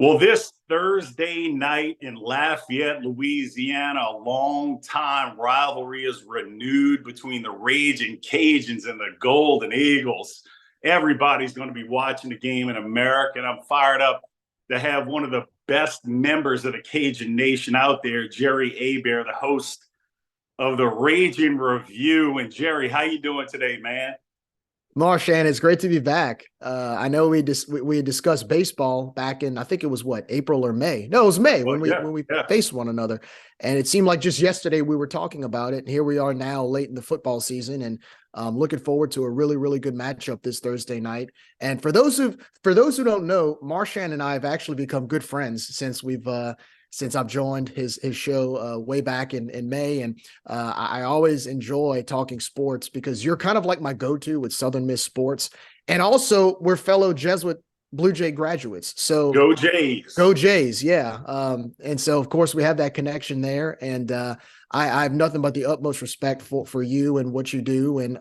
Well, this Thursday night in Lafayette, Louisiana, a long-time rivalry is renewed between the Ragin Cajuns and the Golden Eagles. Everybody's going to be watching the game in America, and I'm fired up to have one of the best members of the Cajun Nation out there, Gerry Hebert, the host of the Ragin Review. And Gerry, how you doing today, man? Marshan, it's great to be back. I know we had discussed baseball back in, I think it was what, April or May. No, it was May Well, when we faced one another, and it seemed like just yesterday we were talking about it. And here we are now, late in the football season, and looking forward to a really, really good matchup this Thursday night. And for those who don't know, Marshan and I have actually become good friends since I've joined his show way back in May. And I always enjoy talking sports because you're kind of like my go-to with Southern Miss sports. And also we're fellow Jesuit Blue Jay graduates. So go Jays. Go Jays. Yeah. And so of course we have that connection there. And I have nothing but the utmost respect for you and what you do. And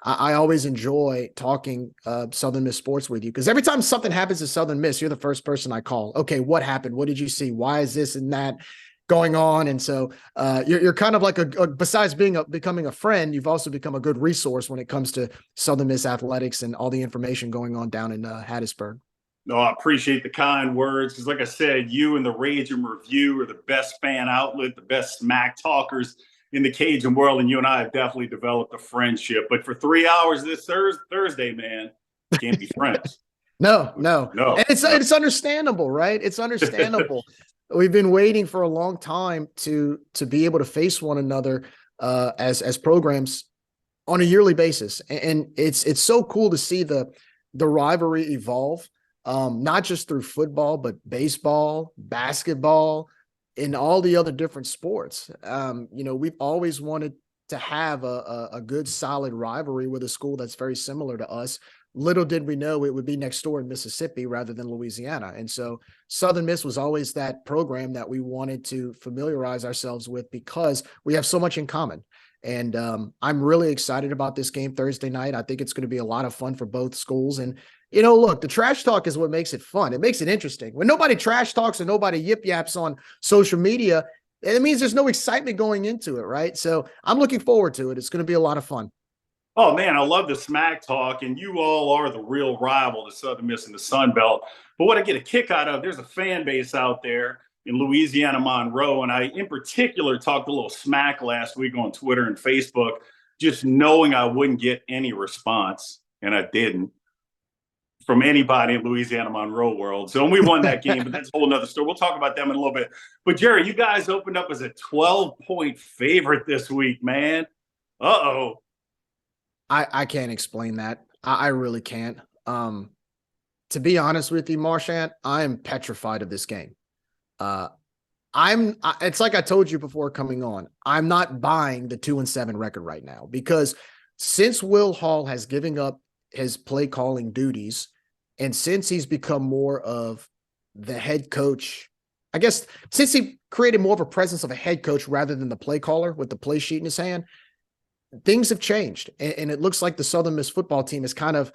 I always enjoy talking Southern Miss sports with you, because every time something happens to Southern Miss, you're the first person I call. Okay, what happened? What did you see? Why is this and that going on? And so you're kind of like besides becoming a friend, you've also become a good resource when it comes to Southern Miss athletics and all the information going on down in Hattiesburg. No, I appreciate the kind words, because like I said, you and the Ragin Review are the best fan outlet, the best smack talkers in the Cajun world, and you and I have definitely developed a friendship. But for 3 hours this Thursday, man, can't be friends. No. And it's understandable, right? It's understandable. We've been waiting for a long time to be able to face one another as programs on a yearly basis. And it's so cool to see the rivalry evolve. Not just through football, but baseball, basketball, and all the other different sports. We've always wanted to have a good, solid rivalry with a school that's very similar to us. Little did we know it would be next door in Mississippi rather than Louisiana. And so Southern Miss was always that program that we wanted to familiarize ourselves with, because we have so much in common. And I'm really excited about this game Thursday night. I think it's going to be a lot of fun for both schools. And look, the trash talk is what makes it fun. It makes it interesting. When nobody trash talks and nobody yip yaps on social media, it means there's no excitement going into it, right? So I'm looking forward to it. It's going to be a lot of fun. Oh, man, I love the smack talk, and you all are the real rival to Southern Miss in the Sun Belt. But what I get a kick out of, there's a fan base out there in Louisiana, Monroe, and I, in particular, talked a little smack last week on Twitter and Facebook, just knowing I wouldn't get any response, and I didn't, from anybody in Louisiana Monroe world. So we won that game, but that's a whole nother story. We'll talk about them in a little bit. But Gerry, you guys opened up as a 12-point favorite this week, man. Uh-oh. I can't explain that. I really can't. To be honest with you, Marchant, I am petrified of this game. It's like I told you before coming on, I'm not buying the 2-7 record right now, because since Will Hall has given up his play calling duties, and since he's become more of the head coach, I guess since he created more of a presence of a head coach rather than the play caller with the play sheet in his hand, things have changed. And it looks like the Southern Miss football team is kind of,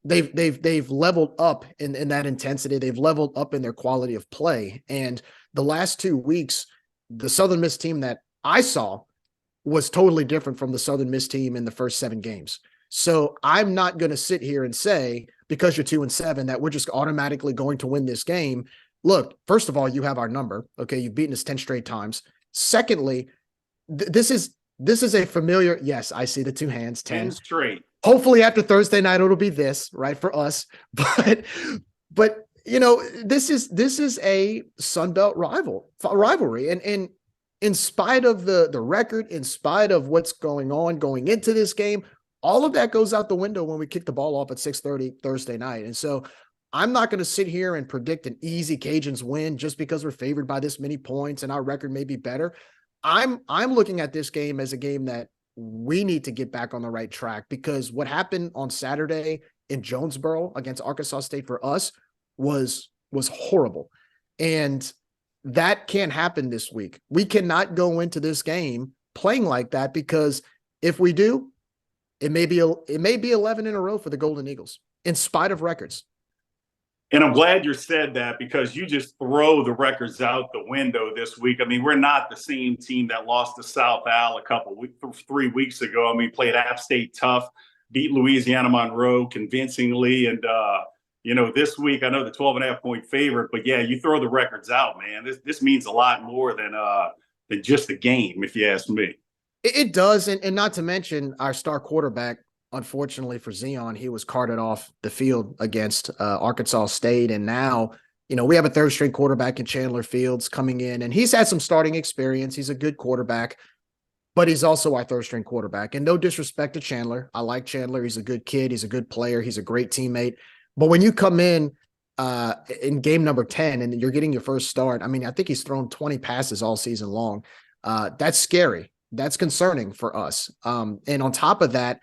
they've leveled up in that intensity. They've leveled up in their quality of play. And the last 2 weeks, the Southern Miss team that I saw was totally different from the Southern Miss team in the first 7 games. So I'm not going to sit here and say, because you're 2-7, that we're just automatically going to win this game. Look, first of all, you have our number. Okay. You've beaten us 10 straight times. Secondly, this is a familiar, yes, I see the 2 hands, 10 straight. Hopefully after Thursday night, it'll be this, right, for us. But this is a Sun Belt rivalry. And in spite of the record, in spite of what's going on going into this game, all of that goes out the window when we kick the ball off at 6:30 Thursday night. And so I'm not going to sit here and predict an easy Cajuns win just because we're favored by this many points and our record may be better. I'm looking at this game as a game that we need to get back on the right track, because what happened on Saturday in Jonesboro against Arkansas State for us was horrible. And that can't happen this week. We cannot go into this game playing like that, because if we do, it may be 11 in a row for the Golden Eagles in spite of records. And I'm glad you said that because you just throw the records out the window this week. I mean, we're not the same team that lost to South Al a couple weeks, 3 weeks ago. I mean, played App State tough, beat Louisiana Monroe convincingly. And, this week, I know the 12.5 point favorite, but yeah, you throw the records out, man. This means a lot more than just a game, if you ask me. It does. And not to mention our star quarterback, unfortunately for Zion, he was carted off the field against Arkansas State. And now, we have a third string quarterback in Chandler Fields coming in, and he's had some starting experience. He's a good quarterback, but he's also our third string quarterback. And no disrespect to Chandler. I like Chandler. He's a good kid. He's a good player. He's a great teammate. But when you come in game number 10 and you're getting your first start, I mean, I think he's thrown 20 passes all season long. That's scary. That's concerning for us. And on top of that,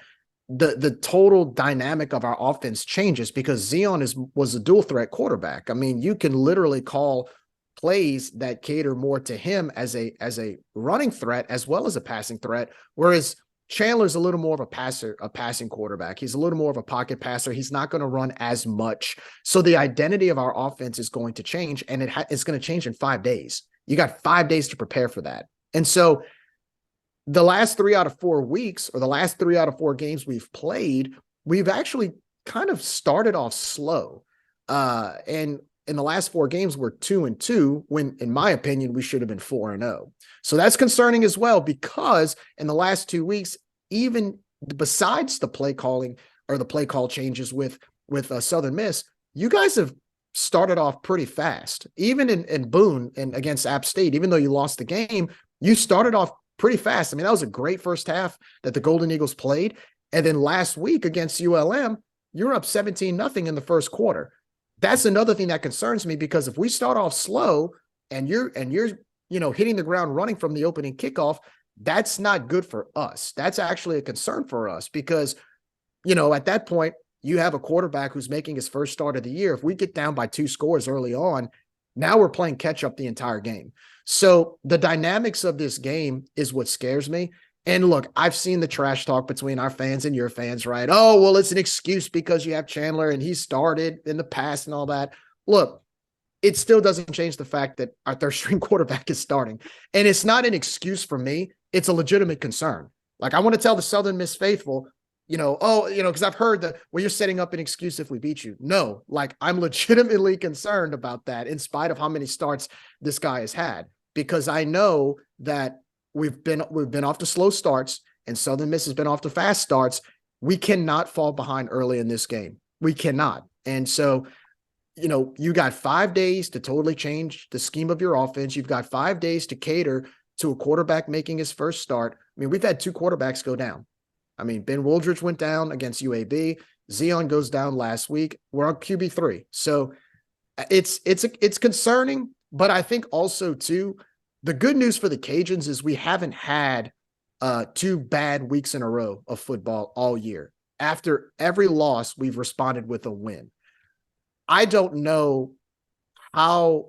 the total dynamic of our offense changes because Zion was a dual threat quarterback. I mean, you can literally call plays that cater more to him as a running threat as well as a passing threat, whereas Chandler's a little more of a passing quarterback. He's a little more of a pocket passer. He's not going to run as much. So the identity of our offense is going to change, and it's going to change in 5 days. You got 5 days to prepare for that. And so the last 3 out of 4 weeks, or the last 3 out of 4 games we've played, we've actually kind of started off slow. And in the last 4 games, we're 2-2, when, in my opinion, we should have been 4-0. So that's concerning as well, because in the last 2 weeks, even besides the play calling or the play call changes with Southern Miss, you guys have started off pretty fast. Even in Boone and against App State, even though you lost the game, you started off pretty fast. I mean, that was a great first half that the Golden Eagles played. And then last week against ULM, you're up 17-0 in the first quarter. That's another thing that concerns me, because if we start off slow and you're hitting the ground running from the opening kickoff, that's not good for us. That's actually a concern for us because, at that point, you have a quarterback who's making his first start of the year. If we get down by 2 scores early on, now we're playing catch up the entire game. So the dynamics of this game is what scares me. And look, I've seen the trash talk between our fans and your fans, right? Oh, well, it's an excuse because you have Chandler and he started in the past and all that. Look, it still doesn't change the fact that our third string quarterback is starting. And it's not an excuse for me. It's a legitimate concern. Like, I want to tell the Southern Miss faithful, because I've heard that, well, you're setting up an excuse if we beat you. No, like, I'm legitimately concerned about that in spite of how many starts this guy has had, because I know that we've been off to slow starts and Southern Miss has been off to fast starts. We cannot fall behind early in this game. We cannot. And so, you got 5 days to totally change the scheme of your offense. You've got 5 days to cater to a quarterback making his first start. I mean, we've had 2 quarterbacks go down. I mean, Ben Wooldridge went down against UAB. Zion goes down last week. We're on QB3. So it's concerning, but I think also too, the good news for the Cajuns is we haven't had 2 bad weeks in a row of football all year. After every loss, we've responded with a win. I don't know how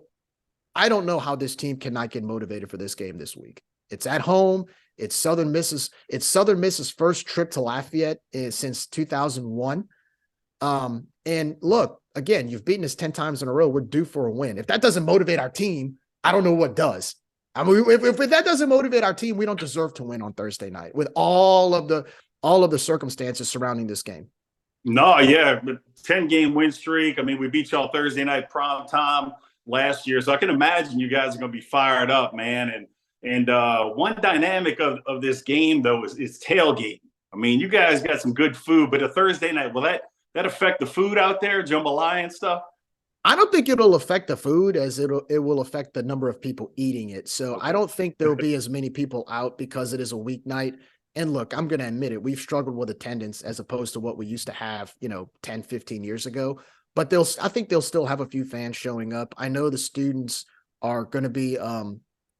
this team cannot get motivated for this game this week. It's at home. It's Southern Miss's first trip to Lafayette since 2001. And look, again, you've beaten us 10 times in a row. We're due for a win. If that doesn't motivate our team, I don't know what does. I mean, if that doesn't motivate our team, we don't deserve to win on Thursday night with all of the circumstances surrounding this game. No, yeah, but 10-game win streak. I mean, we beat y'all Thursday night prime time last year, so I can imagine you guys are going to be fired up, man. And one dynamic of this game though is tailgating. I mean, you guys got some good food, but a Thursday night, will that affect the food out there, jambalaya and stuff? I don't think it'll affect the food as it will affect the number of people eating it. So I don't think there'll be as many people out because it is a weeknight. And look, I'm going to admit it. We've struggled with attendance as opposed to what we used to have, 10, 15 years ago. But I think they'll still have a few fans showing up. I know the students are going to be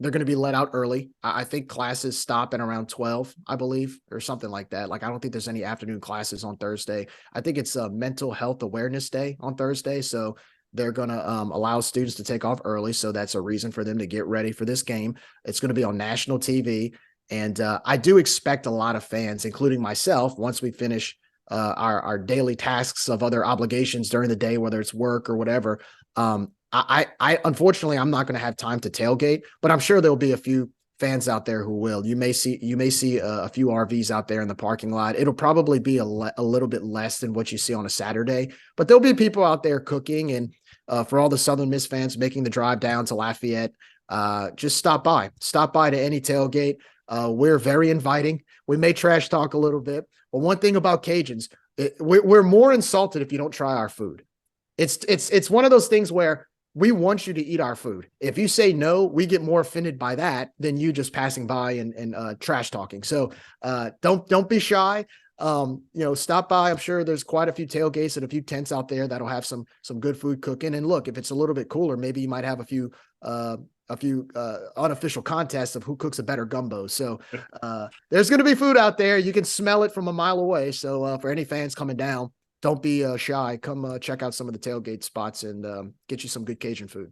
they're going to be let out early. I think classes stop at around 12, I believe, or something like that. Like, I don't think there's any afternoon classes on Thursday. I think it's a mental health awareness day on Thursday. So they're going to allow students to take off early. So that's a reason for them to get ready for this game. It's going to be on national TV. And I do expect a lot of fans, including myself, once we finish our daily tasks of other obligations during the day, whether it's work or whatever. I unfortunately, I'm not going to have time to tailgate, but I'm sure there'll be a few fans out there who will. You may see a few RVs out there in the parking lot. It'll probably be a little bit less than what you see on a Saturday, but there'll be people out there cooking. And for all the Southern Miss fans making the drive down to Lafayette, just stop by to any tailgate. We're very inviting. We may trash talk a little bit, but one thing about Cajuns, we're more insulted if you don't try our food. It's one of those things where we want you to eat our food. If you say no, we get more offended by that than you just passing by and trash talking. So don't be shy. Stop by. I'm sure there's quite a few tailgates and a few tents out there that'll have some good food cooking. And look, if it's a little bit cooler, maybe you might have a few unofficial contests of who cooks a better gumbo. So there's going to be food out there. You can smell it from a mile away. So for any fans coming down, don't be shy. Come check out some of the tailgate spots and get you some good Cajun food.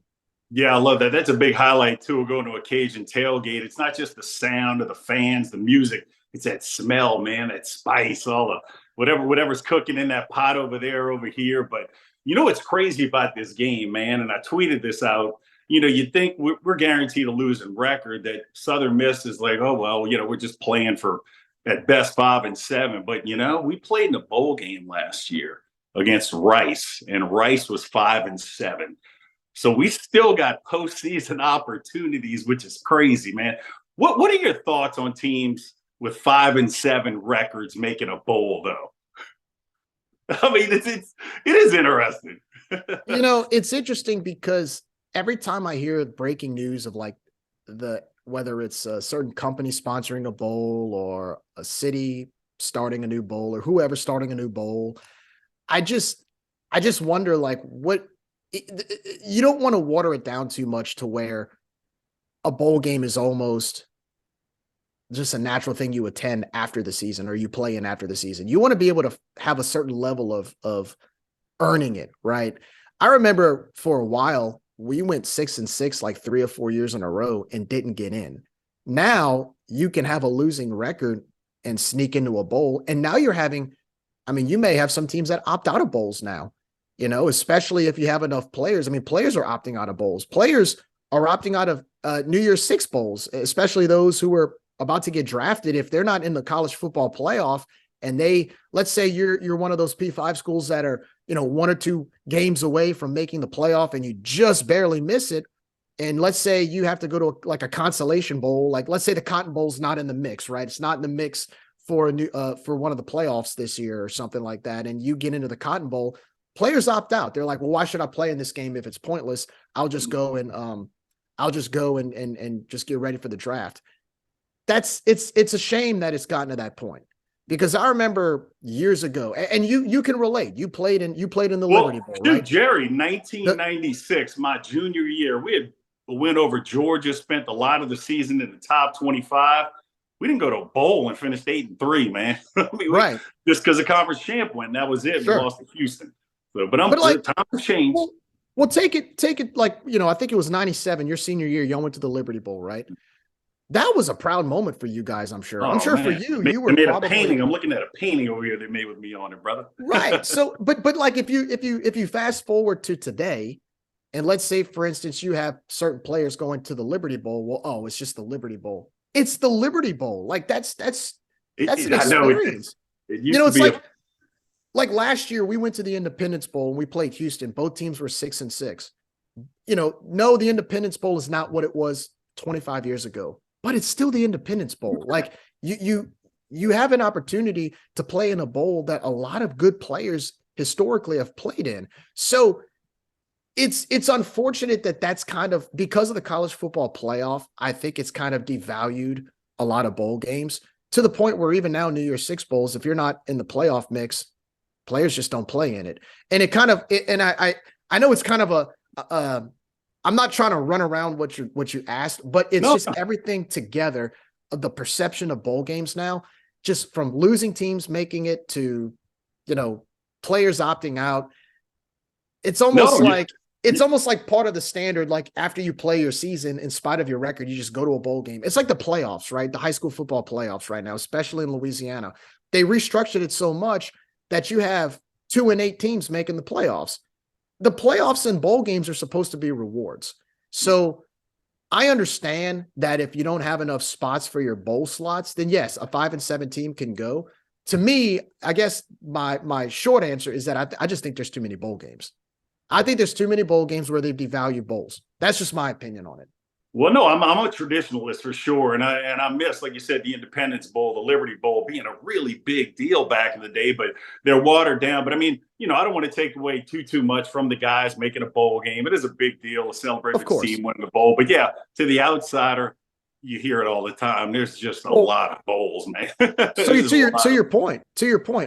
Yeah, I love that. That's a big highlight too. Going to a Cajun tailgate. It's not just the sound of the fans, the music. It's that smell, man, that spice, all the whatever's cooking in that pot over there, over here. But you know what's crazy about this game, man? And I tweeted this out. You'd think we're guaranteed a losing record, that Southern Miss is like, oh, well, we're just playing for at best 5-7. But, we played in a bowl game last year against Rice, and Rice was 5-7. So we still got postseason opportunities, which is crazy, man. What are your thoughts on teams with 5-7 records making a bowl, though? I mean, it is interesting. It's interesting because every time I hear breaking news of like whether it's a certain company sponsoring a bowl or a city starting a new bowl or whoever starting a new bowl, I just wonder, like, you don't want to water it down too much to where a bowl game is almost just a natural thing you attend after the season or you play in after the season. You want to be able to have a certain level of earning it, right? I remember for a while, we went 6-6 like 3 or 4 years in a row and didn't get in. Now you can have a losing record and sneak into a bowl. And now you may have some teams that opt out of bowls now, especially if you have enough players. I mean, players are opting out of bowls. Players are opting out of New Year's Six bowls, especially those who are about to get drafted. If they're not in the college football playoff and let's say you're one of those P5 schools that are, 1 or 2 games away from making the playoff and you just barely miss it. And let's say you have to go to like a consolation bowl. Like, let's say the Cotton Bowl's not in the mix, right? It's not in the mix for for one of the playoffs this year or something like that. And you get into the Cotton Bowl, players opt out. They're like, well, why should I play in this game if it's pointless? I'll just go and just get ready for the draft. It's a shame that it's gotten to that point. Because I remember years ago, and you can relate. You played in the Liberty Bowl, dude, right? Gerry, 1996, my junior year, we had went over Georgia, spent a lot of the season in the top 25. We didn't go to a bowl and finished 8-3, man. Right. Just because the conference champ went, that was it. Sure. We lost to Houston. So, but times change. Well, take it like, I think it was 97, your senior year, y'all went to the Liberty Bowl, right? That was a proud moment for you guys, I'm sure. I'm sure man. For you, you were probably a painting. I'm looking at a painting over here they made with me on it, brother. Right. So, but like if you fast forward to today, and let's say, for instance, you have certain players going to the Liberty Bowl. Well, it's just the Liberty Bowl. It's the Liberty Bowl. Like that's an experience. It used to be like last year we went to the Independence Bowl and we played Houston. Both teams were 6-6. No, the Independence Bowl is not what it was 25 years ago. But it's still the Independence Bowl. Like you have an opportunity to play in a bowl that a lot of good players historically have played in. So it's unfortunate that that's kind of, because of the college football playoff, I think it's kind of devalued a lot of bowl games to the point where even now New Year's Six bowls, if you're not in the playoff mix, players just don't play in it. And I know it's kind of I'm not trying to run around what you asked, but it's just everything together of the perception of bowl games now, just from losing teams making it to, players opting out. It's almost like part of the standard. Like after you play your season, in spite of your record, you just go to a bowl game. It's like the playoffs, right? The high school football playoffs right now, especially in Louisiana. They restructured it so much that you have 2-8 teams making the playoffs. The playoffs and bowl games are supposed to be rewards. So I understand that if you don't have enough spots for your bowl slots, then yes, a 5-7 team can go. To me, I guess my short answer is that I just think there's too many bowl games. I think there's too many bowl games where they devalue bowls. That's just my opinion on it. Well, no, I'm a traditionalist for sure, and I miss, like you said, the Independence Bowl, the Liberty Bowl being a really big deal back in the day, but they're watered down. But I mean, I don't want to take away too much from the guys making a bowl game. It is a big deal to celebrate the team winning the bowl. But yeah, to the outsider, you hear it all the time. There's just a lot of bowls, man. So to your point,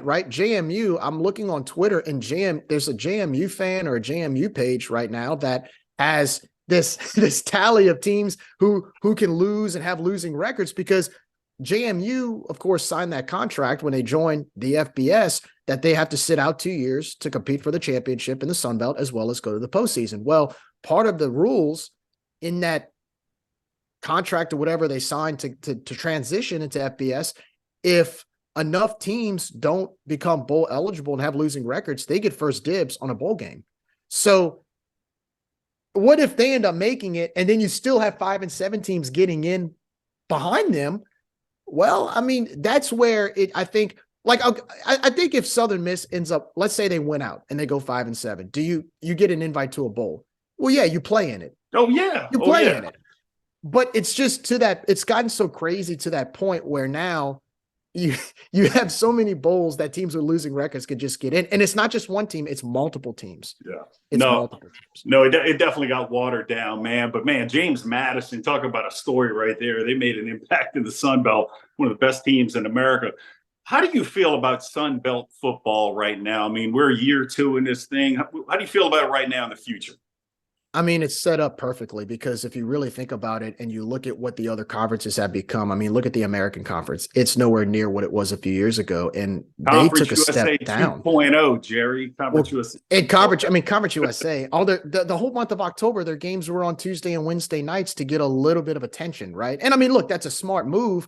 right? JMU, I'm looking on Twitter, and there's a JMU fan or a JMU page right now that has this tally of teams who can lose and have losing records, because JMU, of course, signed that contract when they joined the FBS that they have to sit out 2 years to compete for the championship in the Sun Belt as well as go to the postseason. Well, part of the rules in that contract or whatever they signed to transition into FBS, if enough teams don't become bowl eligible and have losing records, they get first dibs on a bowl game. So what if they end up making it and then you still have 5-7 teams getting in behind them? Well, I mean, that's where I think if Southern Miss ends up, let's say they win out and they go 5-7, do you get an invite to a bowl? Well, yeah, you play in it. Oh yeah. You play in it. But it's just it's gotten so crazy to that point where now you have so many bowls that teams with losing records could just get in. And it's not just one team, it's multiple teams. Yeah. Multiple teams. No, it definitely got watered down, man. But man, James Madison, talk about a story right there. They made an impact in the Sun Belt, one of the best teams in America. How do you feel about Sun Belt football right now? I mean, we're year 2 in this thing. How do you feel about it right now in the future? I mean, it's set up perfectly, because if you really think about it and you look at what the other conferences have become, I mean, look at the American Conference. It's nowhere near what it was a few years ago, and they took a step down. 2.0, Jerry. Conference USA. Conference USA. All the whole month of October, their games were on Tuesday and Wednesday nights to get a little bit of attention, right? And I mean, look, that's a smart move.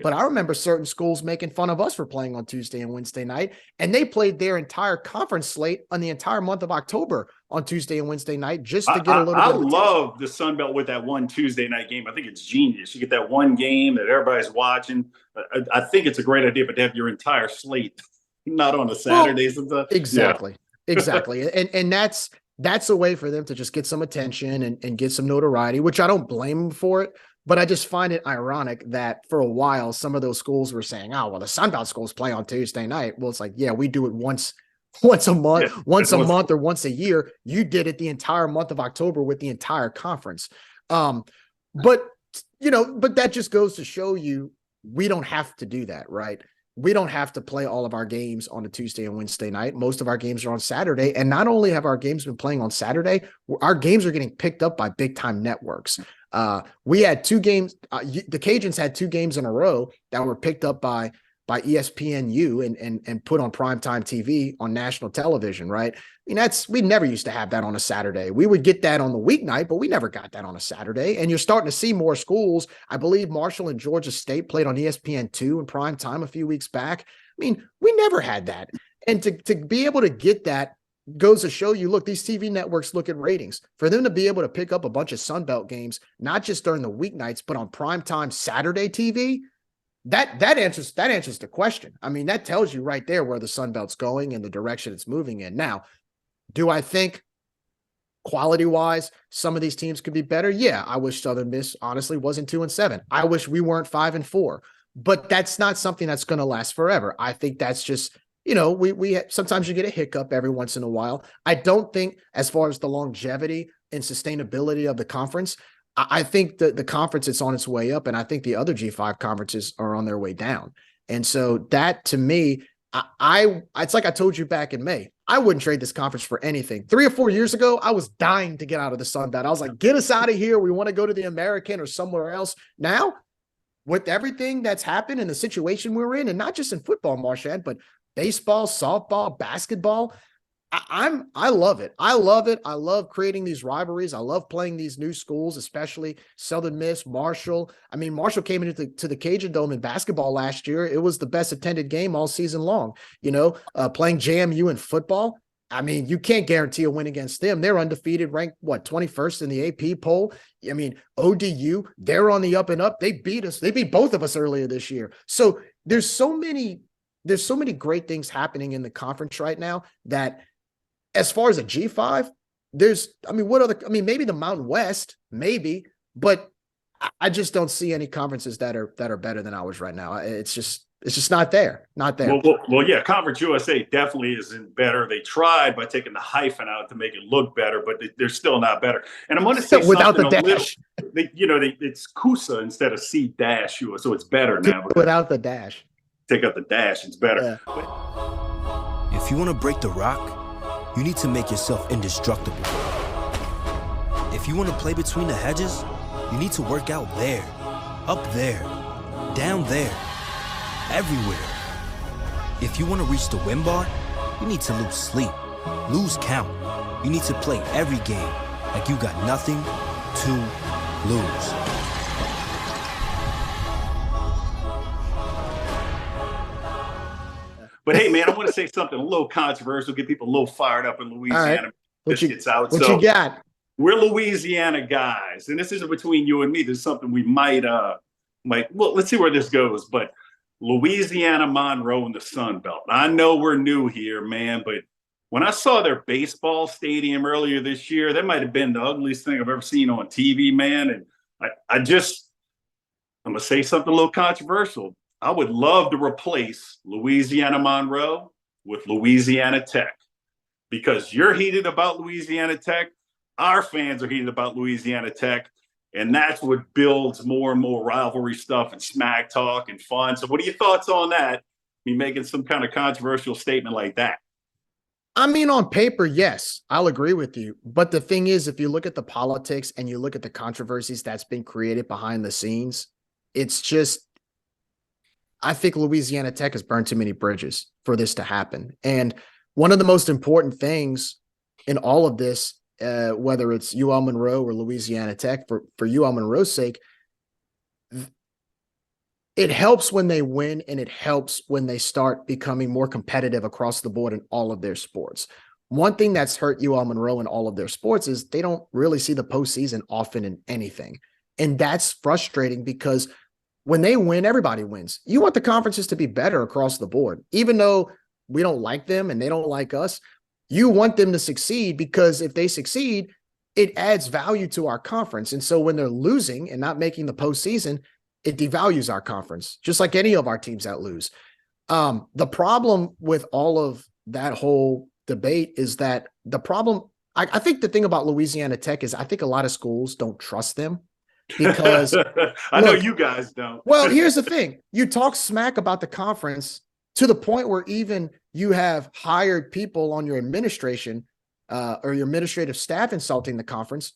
But I remember certain schools making fun of us for playing on Tuesday and Wednesday night, and they played their entire conference slate on the entire month of October on Tuesday and Wednesday night just to get a little bit of attention. I love the Sun Belt with that one Tuesday night game. I think it's genius. You get that one game that everybody's watching. I think it's a great idea, but to have your entire slate not on a Saturday. Exactly. And that's a way for them to just get some attention and get some notoriety, which I don't blame them for it. But I just find it ironic that for a while, some of those schools were saying, oh, well, the Sun Belt schools play on Tuesday night. Well, it's like, yeah, we do it once a month, or once a year. You did it the entire month of October with the entire conference. But that just goes to show you, we don't have to do that, right? We don't have to play all of our games on a Tuesday and Wednesday night. Most of our games are on Saturday. And not only have our games been playing on Saturday, our games are getting picked up by big time networks. We had 2 games. The Cajuns had 2 games in a row that were picked up by ESPNU and put on primetime TV on national television, right? I mean, we never used to have that on a Saturday. We would get that on the weeknight, but we never got that on a Saturday. And you're starting to see more schools. I believe Marshall and Georgia State played on ESPN2 in primetime a few weeks back. I mean, we never had that. And to be able to get that goes to show you, look, these TV networks look at ratings. For them to be able to pick up a bunch of Sun Belt games, not just during the weeknights, but on primetime Saturday TV, that answers the question. I mean, that tells you right there where the Sun Belt's going and the direction it's moving in. Now, do I think quality-wise, some of these teams could be better? Yeah, I wish Southern Miss honestly wasn't 2-7. I wish we weren't 5-4. But that's not something that's going to last forever. I think that's just, we sometimes you get a hiccup every once in a while. I don't think, as far as the longevity and sustainability of the conference, I think the conference is on its way up, and I think the other G5 conferences are on their way down. And so that, to me, it's like I told you back in May, I wouldn't trade this conference for anything. 3 or 4 years ago, I was dying to get out of the Sun Belt. I was like, get us out of here. We want to go to the American or somewhere else. Now, with everything that's happened and the situation we're in, and not just in football, Marchand, but baseball, softball, basketball, I love it. I love it. I love creating these rivalries. I love playing these new schools, especially Southern Miss, Marshall. I mean, Marshall came into the Cajun Dome in basketball last year. It was the best attended game all season long. Playing JMU in football. I mean, you can't guarantee a win against them. They're undefeated, ranked 21st in the AP poll. I mean, ODU, they're on the up and up. They beat us. They beat both of us earlier this year. So there's so many great things happening in the conference right now that, as far as a G5, maybe the Mountain West, maybe, but I just don't see any conferences that are better than ours right now. It's just not there. Not there. Well, yeah, Conference USA definitely isn't better. They tried by taking the hyphen out to make it look better, but they're still not better. And I'm going to say without something the dash. It's CUSA instead of C dash, so it's better now. Without the dash. Take out the dash, it's better. Yeah. If you want to break the rock, you need to make yourself indestructible. If you want to play between the hedges, you need to work out there, up there, down there, everywhere. If you want to reach the win bar, you need to lose sleep, lose count. You need to play every game like you got nothing to lose. But hey, man, I want to say something a little controversial, get people a little fired up in Louisiana. What you got? We're Louisiana guys, and this isn't between you and me. There's something we might, well, let's see where this goes. But Louisiana, Monroe, and the Sun Belt. I know we're new here, man, but when I saw their baseball stadium earlier this year, that might have been the ugliest thing I've ever seen on TV, man. And I'm going to say something a little controversial. I would love to replace Louisiana Monroe with Louisiana Tech, because you're heated about Louisiana Tech. Our fans are heated about Louisiana Tech, and that's what builds more and more rivalry stuff and smack talk and fun. So what are your thoughts on that? Me making some kind of controversial statement like that? I mean, on paper, yes, I'll agree with you. But the thing is, if you look at the politics and you look at the controversies that's been created behind the scenes, it's just, I think Louisiana Tech has burned too many bridges for this to happen. And one of the most important things in all of this, whether it's UL Monroe or Louisiana Tech, for UL Monroe's sake, it helps when they win, and it helps when they start becoming more competitive across the board in all of their sports. One thing that's hurt UL Monroe in all of their sports is they don't really see the postseason often in anything. And that's frustrating, because when they win, everybody wins. You want the conferences to be better across the board. Even though we don't like them and they don't like us, you want them to succeed, because if they succeed, it adds value to our conference. And so when they're losing and not making the postseason, it devalues our conference, just like any of our teams that lose. The problem with all of that whole debate is that I think the thing about Louisiana Tech is I think a lot of schools don't trust them. Because I know you guys don't. Well, here's the thing. You talk smack about the conference to the point where even you have hired people on your administration or your administrative staff insulting the conference.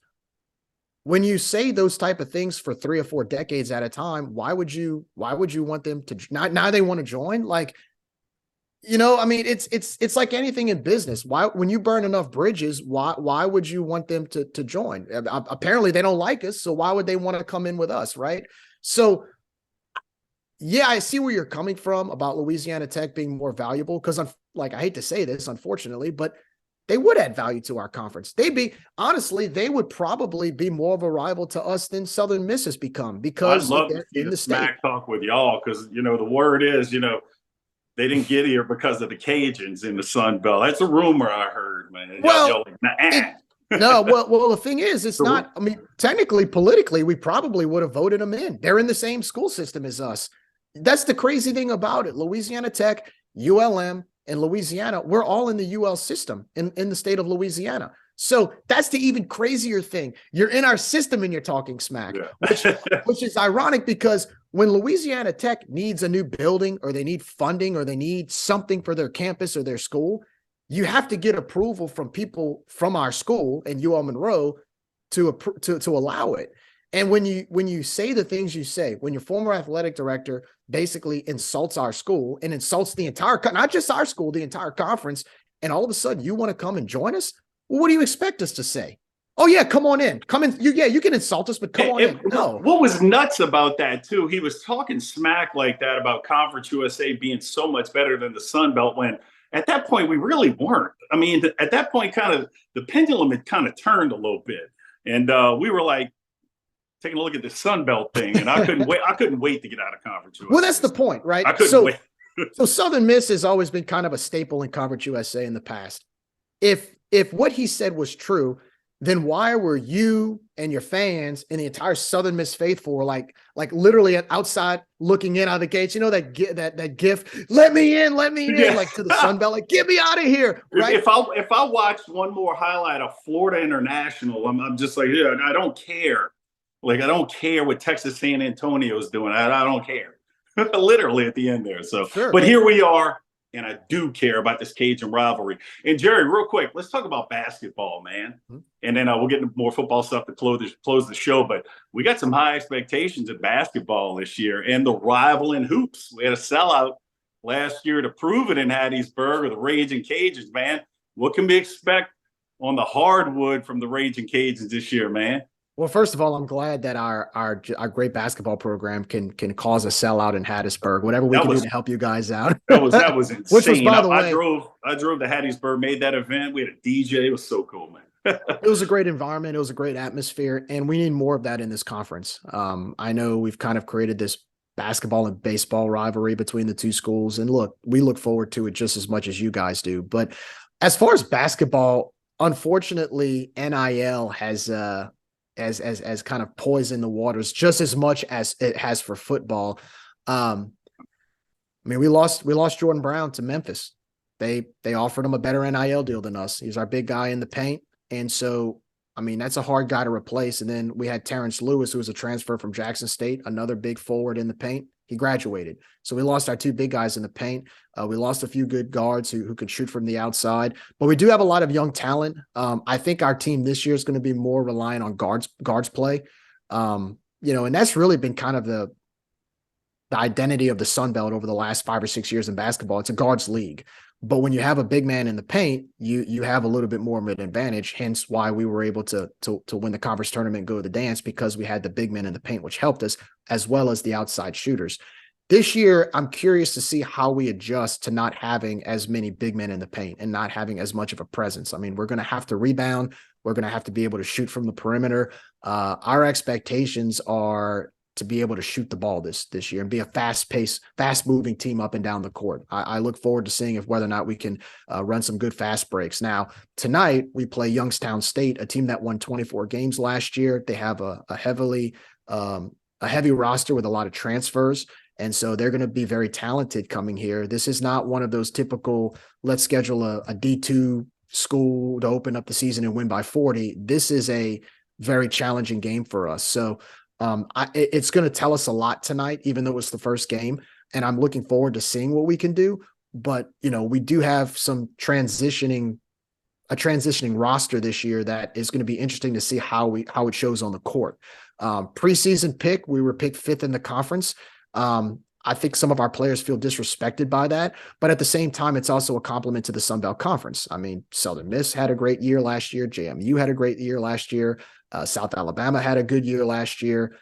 When you say those type of things for 3 or 4 decades at a time, why would you want them to now they want to join? Like, I mean, it's like anything in business. When you burn enough bridges, why would you want them to join? Apparently they don't like us, so why would they want to come in with us, right? So yeah, I see where you're coming from about Louisiana Tech being more valuable, because I hate to say this, unfortunately, but they would add value to our conference. They would probably be more of a rival to us than Southern Miss has become, because I'd love to see the smack talk with y'all, because the word is, they didn't get here because of the Cajuns in the Sun Belt. That's a rumor I heard, man. Well, the thing is, it's not. I mean, technically, politically, we probably would have voted them in. They're in the same school system as us. That's the crazy thing about it. Louisiana Tech, ULM, and Louisiana, we're all in the UL system in the state of Louisiana. So that's the even crazier thing. You're in our system and you're talking smack, which is ironic, because when Louisiana Tech needs a new building, or they need funding, or they need something for their campus or their school, you have to get approval from people from our school and UL Monroe to allow it. And when you say the things you say, when your former athletic director basically insults our school and insults the entire, not just our school, the entire conference, and all of a sudden you want to come and join us? Well, what do you expect us to say? Oh yeah, come on in. Come in. You can insult us, but come on in. No. What was nuts about that too? He was talking smack like that about Conference USA being so much better than the Sun Belt when at that point we really weren't. I mean, at that point, kind of the pendulum had kind of turned a little bit, and we were like taking a look at the Sun Belt thing, and I couldn't wait. I couldn't wait to get out of Conference USA. Well, that's the point, right? I couldn't wait. So Southern Miss has always been kind of a staple in Conference USA in the past. If what he said was true, then why were you and your fans and the entire Southern Miss faithful like literally outside looking in out of the gates? You know that gif, let me in, Yeah. like to the Sun Belt, like get me out of here, right? If I watched one more highlight of Florida International, I'm just like, yeah, I don't care. Like I don't care what Texas San Antonio is doing. I don't care. Literally at the end there. So, Sure. But here we are. And I do care about this Cajun rivalry. And Gerry, real quick, let's talk about basketball, man. Mm-hmm. And then we'll get into more football stuff to close the show. But we got some high expectations in basketball this year and the rival in hoops. We had a sellout last year to prove it in Hattiesburg, or the Ragin Cajuns, man. What can we expect on the hardwood from the Ragin Cajuns this year, man? Well, first of all, I'm glad that our great basketball program can cause a sellout in Hattiesburg. Whatever we can do to help you guys out. That was insane. Which was, by the way, I drove to Hattiesburg, made that event. We had a DJ. It was so cool, man. It was a great environment. It was a great atmosphere, and we need more of that in this conference. I know we've kind of created this basketball and baseball rivalry between the two schools, and look, we look forward to it just as much as you guys do. But as far as basketball, unfortunately, NIL has kind of poisoned the waters just as much as it has for football. I mean, we lost Jordan Brown to Memphis. They offered him a better NIL deal than us. He's our big guy in the paint. And so, I mean, that's a hard guy to replace. And then we had Terrence Lewis, who was a transfer from Jackson State, another big forward in the paint. He graduated. So we lost our two big guys in the paint. We lost a few good guards who could shoot from the outside, but we do have a lot of young talent. I think our team this year is going to be more reliant on guards play. And that's really been kind of the identity of the Sun Belt over the last 5 or 6 years in basketball. It's a guards league. But when you have a big man in the paint, you have a little bit more of an advantage, hence why we were able to win the conference tournament, go to the dance, because we had the big men in the paint, which helped us, as well as the outside shooters. This year, I'm curious to see how we adjust to not having as many big men in the paint and not having as much of a presence. I mean, we're going to have to rebound. We're going to have to be able to shoot from the perimeter. Our expectations are to be able to shoot the ball this year and be a fast-paced, fast-moving team up and down the court. I look forward to seeing whether or not we can run some good fast breaks. Now, tonight we play Youngstown State, a team that won 24 games last year. They have a heavy roster with a lot of transfers, and so they're going to be very talented coming here. This is not one of those typical, let's schedule a D2 school to open up the season and win by 40. This is a very challenging game for us. So it's going to tell us a lot tonight, even though it's the first game, and I'm looking forward to seeing what we can do. But, we do have a transitioning roster this year that is going to be interesting to see how it shows on the court. Preseason pick, we were picked 5th in the conference. I think some of our players feel disrespected by that, but at the same time, it's also a compliment to the Sun Belt Conference. I mean, Southern Miss had a great year last year. JMU had a great year last year. South Alabama had a good year last year.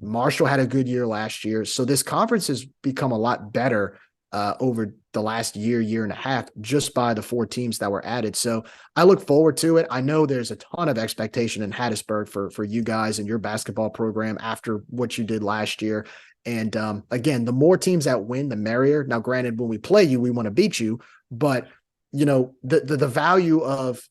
Marshall had a good year last year. So this conference has become a lot better over the last year and a half, just by the 4 teams that were added. So I look forward to it. I know there's a ton of expectation in Hattiesburg for you guys and your basketball program after what you did last year. And again, the more teams that win, the merrier. Now, granted, when we play you, we want to beat you, but the value of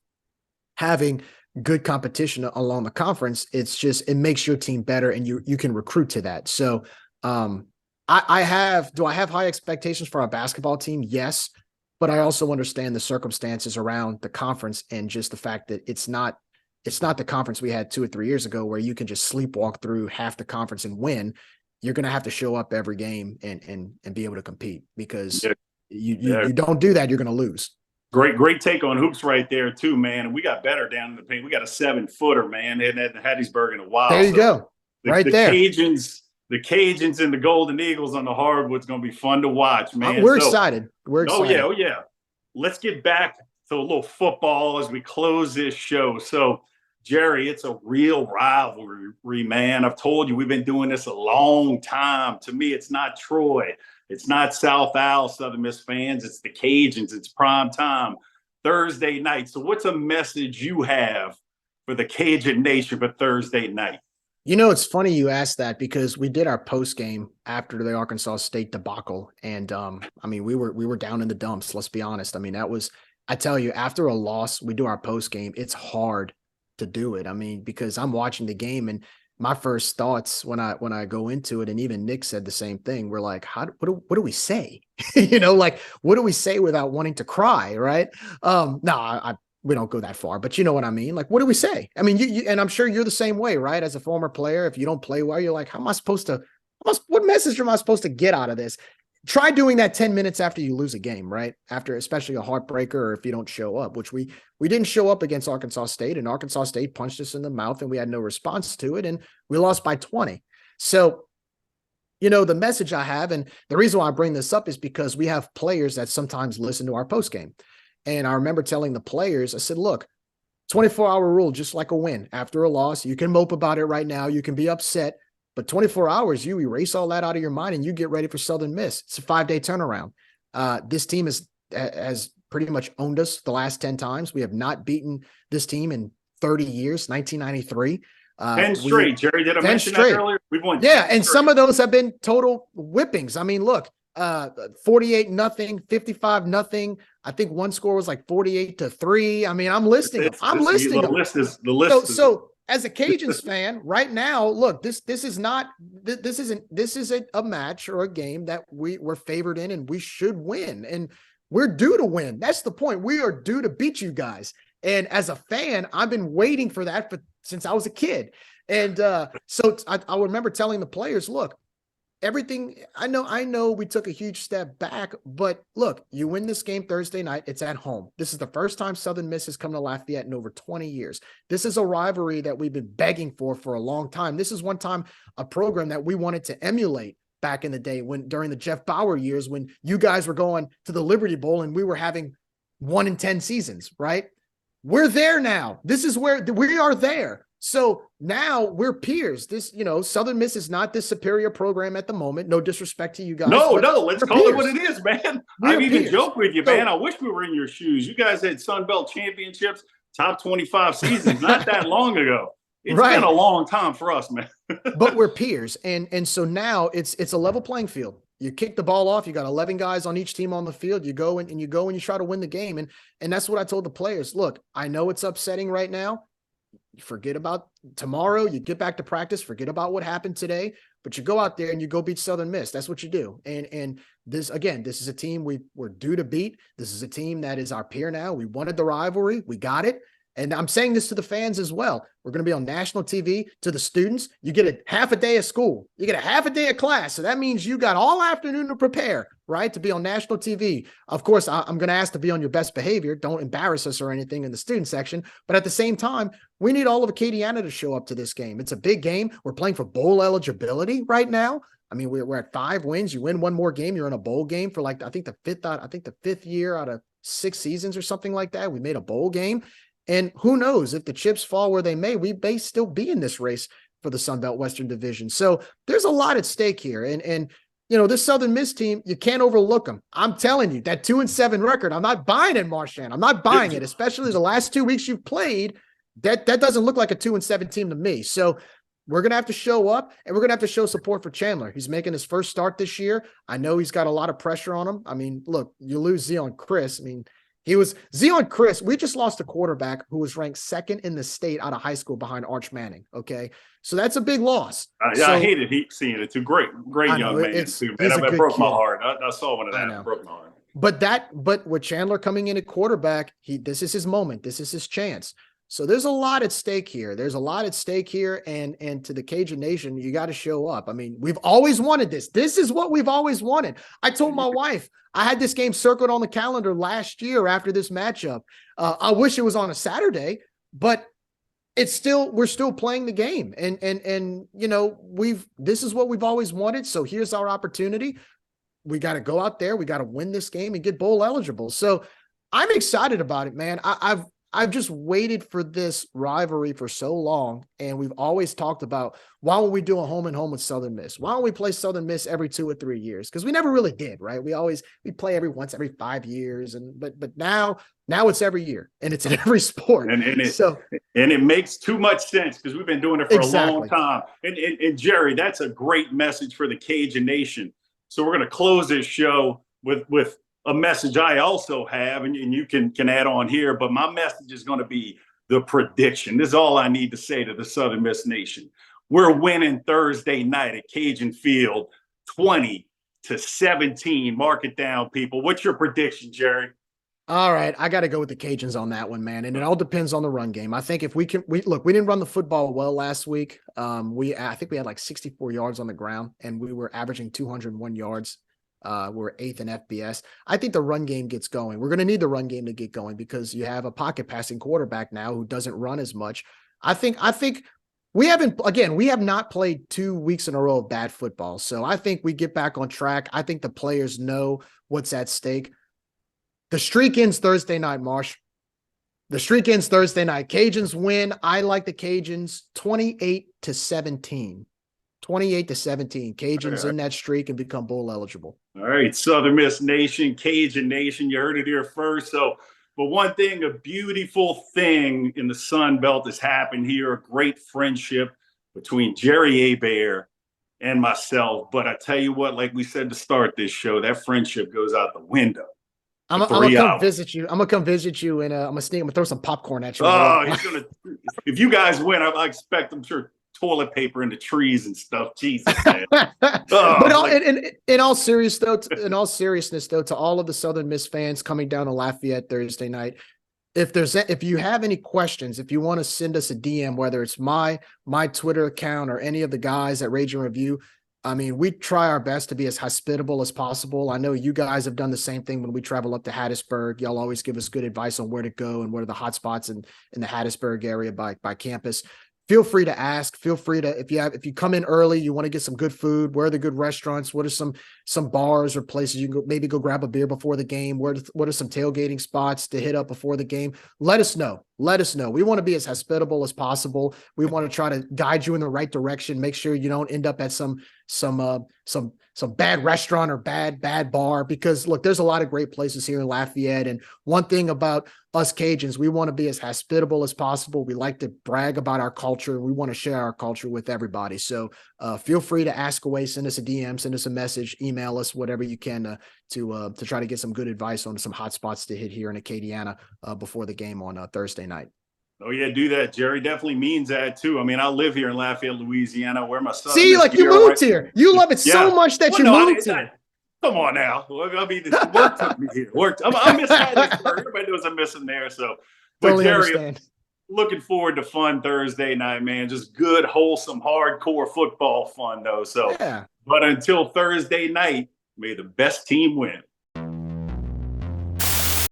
having good competition along the conference, it makes your team better, and you can recruit to that. So do I have high expectations for our basketball team? Yes, but I also understand the circumstances around the conference and just the fact that it's not the conference we had 2 or 3 years ago where you can just sleepwalk through half the conference and win. You're going to have to show up every game and be able to compete, because you don't do that, you're going to lose. Great take on hoops right there too, man. And we got better down in the paint. We got a 7-footer, man, in Hattiesburg in a while. There you go. Right there. The Cajuns and the Golden Eagles on the hardwood's going to be fun to watch, man. We're excited. We're excited. Oh yeah. let's get back to a little football as we close this show. So, Gerry, it's a real rivalry, man. I've told you we've been doing this a long time. To me, it's not Troy. It's not South Al, Southern Miss fans. It's the Cajuns. It's prime time, Thursday night. So what's a message you have for the Cajun Nation for Thursday night? You know, it's funny you asked that because we did our post game after the Arkansas State debacle. And I mean, we were down in the dumps, let's be honest. I mean, I tell you, after a loss, we do our post game. It's hard to do it. I mean, because I'm watching the game and my first thoughts when I go into it, and even Nick said the same thing. We're like, what do we say? Like, what do we say without wanting to cry? Right. No, we don't go that far, but you know what I mean? Like, what do we say? I mean, you and I'm sure you're the same way, right? As a former player, if you don't play well, you're like, what message am I supposed to get out of this? Try doing that 10 minutes after you lose a game, right? After especially a heartbreaker, or if you don't show up, which we didn't show up against Arkansas State, and Arkansas State punched us in the mouth and we had no response to it. And we lost by 20. So, the message I have, and the reason why I bring this up is because we have players that sometimes listen to our post game. And I remember telling the players, I said, look, 24-hour rule, just like a win. After a loss, you can mope about it right now. You can be upset. But 24 hours, you erase all that out of your mind and you get ready for Southern Miss. It's a 5-day turnaround. This team has pretty much owned us the last 10 times. We have not beaten this team in 30 years, 1993. 10 straight. Gerry, did I mention that earlier? We've won. Yeah, and some of those have been total whippings. I mean, look, 48-0, 55-0. I think one score was like 48-3. I mean, I'm listing them. The list is. So as a Cajuns fan right now, look, this isn't a match or a game that we're favored in and we should win. And we're due to win. That's the point. We are due to beat you guys. And as a fan, I've been waiting for that since I was a kid. And so I remember telling the players, look, everything, I know we took a huge step back, but look, you win this game Thursday night, it's at home. This is the first time Southern Miss has come to Lafayette in over 20 years. This is a rivalry that we've been begging for a long time. This is one time a program that we wanted to emulate back in the day during the Jeff Bauer years, when you guys were going to the Liberty Bowl and we were having 1 in 10 seasons, right? We're there now. This is where we are there. So now we're peers. Southern Miss is not this superior program at the moment. No disrespect to you guys. No, let's call it what it is, man. I've even joked with you, man. So, I wish we were in your shoes. You guys had Sun Belt championships, top 25 seasons not that long ago. It's been a long time for us, man. But we're peers. And so now it's a level playing field. You kick the ball off. You got 11 guys on each team on the field. You go and you try to win the game. And that's what I told the players. Look, I know it's upsetting right now. You forget about tomorrow. You get back to practice. Forget about what happened today. But you go out there and you go beat Southern Miss. That's what you do. And this is a team we're due to beat. This is a team that is our peer now. We wanted the rivalry. We got it. And I'm saying this to the fans as well. We're going to be on national TV. To the students, you get a half a day of school. You get a half a day of class. So that means you got all afternoon to prepare, right, to be on national TV. Of course, I'm going to ask to be on your best behavior. Don't embarrass us or anything in the student section. But at the same time, we need all of Acadiana to show up to this game. It's a big game. We're playing for bowl eligibility right now. I mean, we're at 5 wins. You win one more game, you're in a bowl game for I think the fifth year out of 6 seasons or something like that. We made a bowl game. And who knows, if the chips fall where they may, we may still be in this race for the Sun Belt Western Division. So there's a lot at stake here. And this Southern Miss team, you can't overlook them. I'm telling you, that 2-7 record, I'm not buying it, Marchand. I'm not buying it, especially the last 2 weeks you've played. That doesn't look like a 2-7 team to me. So we're going to have to show up, and we're going to have to show support for Chandler. He's making his first start this year. I know he's got a lot of pressure on him. I mean, look, you lose Zion Chris. I mean, Zion Chris. We just lost a quarterback who was ranked 2nd in the state out of high school behind Arch Manning. Okay. So that's a big loss. I hated seeing it. It's a great young man too. Man, that broke my heart. I saw one of that. It broke my heart. But with Chandler coming in at quarterback, this is his moment. This is his chance. So there's a lot at stake here. And to the Cajun Nation, you got to show up. I mean, we've always wanted this. This is what we've always wanted. I told my wife, I had this game circled on the calendar last year after this matchup. I wish it was on a Saturday, but we're still playing the game. And this is what we've always wanted. So here's our opportunity. We got to go out there. We got to win this game and get bowl eligible. So I'm excited about it, man. I've just waited for this rivalry for so long, and we've always talked about, why don't we do a home and home with Southern Miss? Why don't we play Southern Miss every 2 or 3 years? Because we never really did, right? We play every 5 years, but now it's every year, and it's in every sport. And it makes too much sense because we've been doing it for a long time. And Gerry, that's a great message for the Cajun Nation. So we're going to close this show with a message I also have, and you can add on here, but my message is going to be the prediction. This is all I need to say to the Southern Miss Nation. We're winning Thursday night at Cajun Field, 20-17. Mark it down, people. What's your prediction, Gerry? All right, I got to go with the Cajuns on that one, man. And it all depends on the run game. I think if we didn't run the football well last week. I think we had like 64 yards on the ground, and we were averaging 201 yards. We're 8th in FBS. I think the run game gets going. We're going to need the run game to get going because you have a pocket passing quarterback now who doesn't run as much. I think we have not played 2 weeks in a row of bad football. So I think we get back on track. I think the players know what's at stake. The streak ends Thursday night, Marsh. The streak ends Thursday night. Cajuns win. I like the Cajuns 28-17. 28-17. Cajuns in that streak and become bowl eligible. All right, Southern Miss Nation, Cajun Nation, you heard it here first. So, but one thing, a beautiful thing in the Sun Belt has happened here, a great friendship between Gerry Hebert and myself. But I tell you what, like we said to start this show, that friendship goes out the window. I'm gonna come visit you. I'm gonna come visit you, and I'm gonna throw some popcorn at you. Oh, he's gonna. If you guys win, I expect, I'm sure, toilet paper in the trees and stuff. Jesus, man. But in all seriousness, though, to all of the Southern Miss fans coming down to Lafayette Thursday night, if you have any questions, if you want to send us a DM, whether it's my Twitter account or any of the guys at Ragin Review, I mean, we try our best to be as hospitable as possible. I know you guys have done the same thing when we travel up to Hattiesburg. Y'all always give us good advice on where to go and what are the hot spots in the Hattiesburg area by campus. Feel free to ask. Feel free to, if you come in early, you want to get some good food, where are the good restaurants? What are some bars or places you can maybe go grab a beer before the game? What are some tailgating spots to hit up before the game? Let us know. Let us know. We want to be as hospitable as possible. We want to try to guide you in the right direction. Make sure you don't end up at some bad restaurant or bad bar, because look, there's a lot of great places here in Lafayette. And one thing about us Cajuns, we want to be as hospitable as possible. We like to brag about our culture. We want to share our culture with everybody. So feel free to ask away, send us a DM, send us a message, email us, whatever you can to try to get some good advice on some hot spots to hit here in Acadiana before the game on Thursday night. Oh, yeah, do that. Gerry definitely means that, too. I mean, I live here in Lafayette, Louisiana, where my son See, like you moved here. You love it so much that you moved here. Come on now. I mean, this work took me here. I'm missing Hattiesburg. Everybody knows I'm missing there. So, but totally Gerry, understand. Looking forward to fun Thursday night, man. Just good, wholesome, hardcore football fun, though. So, yeah. But until Thursday night, may the best team win.